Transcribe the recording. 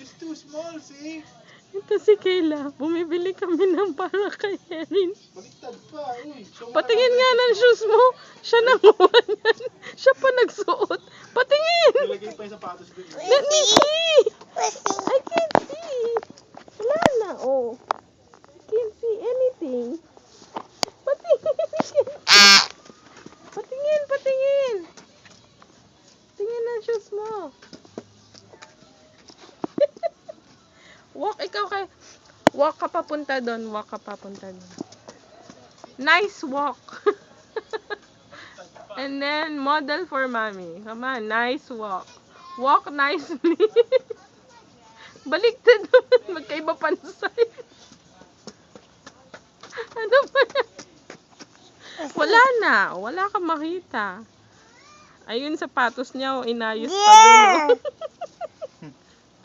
It's too small, see? Ito si Kayla. Bumibili kami ng para kay Erin. Baliktad pa, uy. Patingin nga ng shoes mo. Siya nanguha niyan. Siya pa nagsuot. Patingin! Nilagay pa yung sapatos dun. Let me see! I can't see! Wala na, oh. I can't see anything. Patingin! Patingin, patingin! Tingin ng shoes mo. Walk, ikaw kay... Walk ka papunta doon. Walk ka papunta doon. Nice walk. And then, model for mommy. Come on, nice walk. Walk nicely. Baliktad naman. Magkaiba pansay. Ano ba yan? Wala na. Wala kang makita. Ayun, sapatos niya. Oh, inayos pa doon. Oh.